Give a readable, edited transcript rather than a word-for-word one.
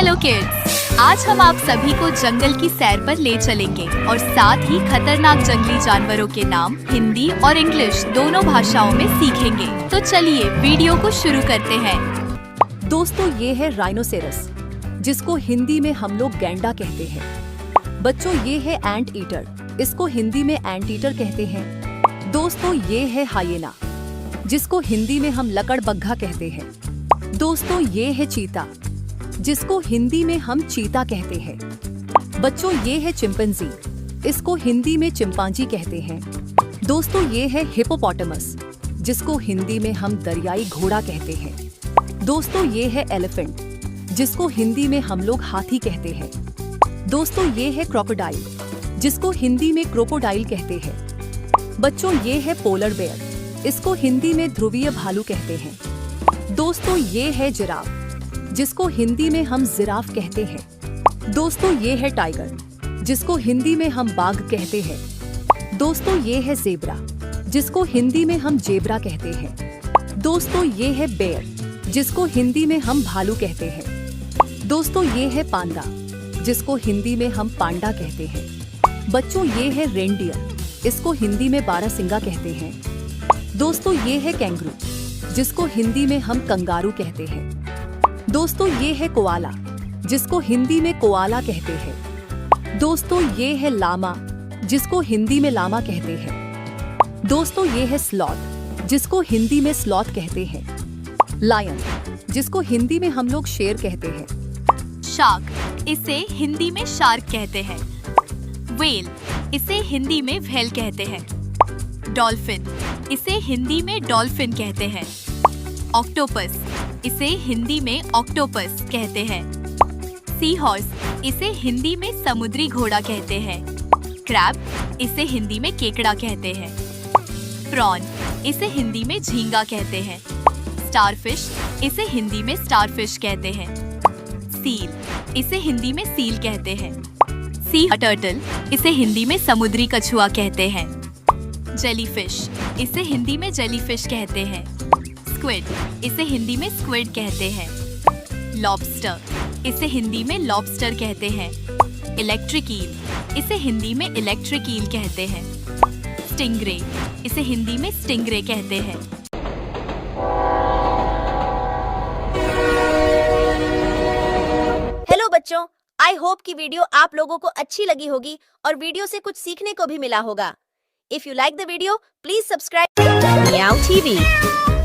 Hello kids, आज हम आप सभी को जंगल की सैर पर ले चलेंगे और साथ ही खतरनाक जंगली जानवरों के नाम हिंदी और इंग्लिश दोनों भाषाओं में सीखेंगे। तो चलिए वीडियो को शुरू करते हैं। दोस्तों, ये है राइनोसेरस, जिसको हिंदी में हम लोग गैंडा कहते हैं। बच्चों, ये है एंट ईटर, इसको हिंदी में एंट ईटर कहते हैं। दोस्तों, ये है हाइएना, जिसको हिंदी में हम लकड़बग्घा कहते हैं। दोस्तों, ये है चीता, जिसको हिंदी में हम चीता कहते हैं। बच्चों, ये है चिंपैंजी, इसको हिंदी में चिंपांजी कहते हैं। दोस्तों, ये है हिप्पोपोटामस, जिसको हिंदी में हम दरियाई घोड़ा कहते हैं। दोस्तों, ये है एलिफेंट, जिसको हिंदी में हम लोग हाथी कहते हैं। दोस्तों, ये है क्रोकोडाइल, जिसको हिंदी में क्रोकोडाइल कहते हैं। बच्चों, ये है पोलर बेयर, इसको हिंदी में ध्रुवीय भालू कहते हैं। दोस्तों, ये है जिराफ, जिसको हिंदी में हम जिराफ कहते हैं। दोस्तों, ये है टाइगर, जिसको हिंदी में हम बाघ कहते हैं। दोस्तों, ये है ज़ेब्रा, जिसको हिंदी में हम जेब्रा कहते हैं। दोस्तों, ये है बेयर, जिसको हिंदी में हम भालू कहते हैं। दोस्तों, ये है पांडा, जिसको हिंदी में हम पांडा कहते हैं। बच्चों, ये है रेनडियर, इसको हिंदी में बारहसिंगा कहते हैं। दोस्तों, ये है कैंगरू, जिसको हिंदी में हम कंगारू कहते हैं। दोस्तों, ये है कोआला, जिसको हिंदी में कोआला कहते हैं। दोस्तों, ये है लामा, जिसको हिंदी में लामा कहते हैं। दोस्तों, ये है स्लॉथ, जिसको हिंदी में स्लॉथ कहते हैं। लायन, जिसको हिंदी में हम लोग शेर कहते हैं। शार्क, इसे हिंदी में शार्क कहते हैं। व्हेल, इसे हिंदी में व्हेल कहते हैं। डॉल्फिन, इसे हिंदी में डॉल्फिन कहते हैं। ऑक्टोपस, इसे हिंदी में ऑक्टोपस कहते हैं। सी हॉर्स, इसे हिंदी में समुद्री घोड़ा कहते हैं। क्रैब, इसे हिंदी में केकड़ा कहते हैं। प्रॉन, इसे हिंदी में झींगा कहते हैं। स्टारफिश, इसे हिंदी में स्टारफिश कहते हैं। सील, इसे हिंदी में सील कहते हैं। सी टर्टल, इसे हिंदी में समुद्री कछुआ कहते हैं। जेलीफिश, इसे हिंदी में जेलीफिश कहते हैं। स्क्विड, इसे हिंदी में स्क्विड कहते हैं। लॉबस्टर, इसे हिंदी में लॉबस्टर कहते हैं। इलेक्ट्रिक ईल, इसे हिंदी में इलेक्ट्रिक ईल कहते हैं। स्टिंगरे, इसे हिंदी में स्टिंगरे कहते हैं। हेलो बच्चों, आई होप कि वीडियो आप लोगों को अच्छी लगी होगी और वीडियो से कुछ सीखने को भी मिला होगा। If you like the video, please subscribe Meow TV।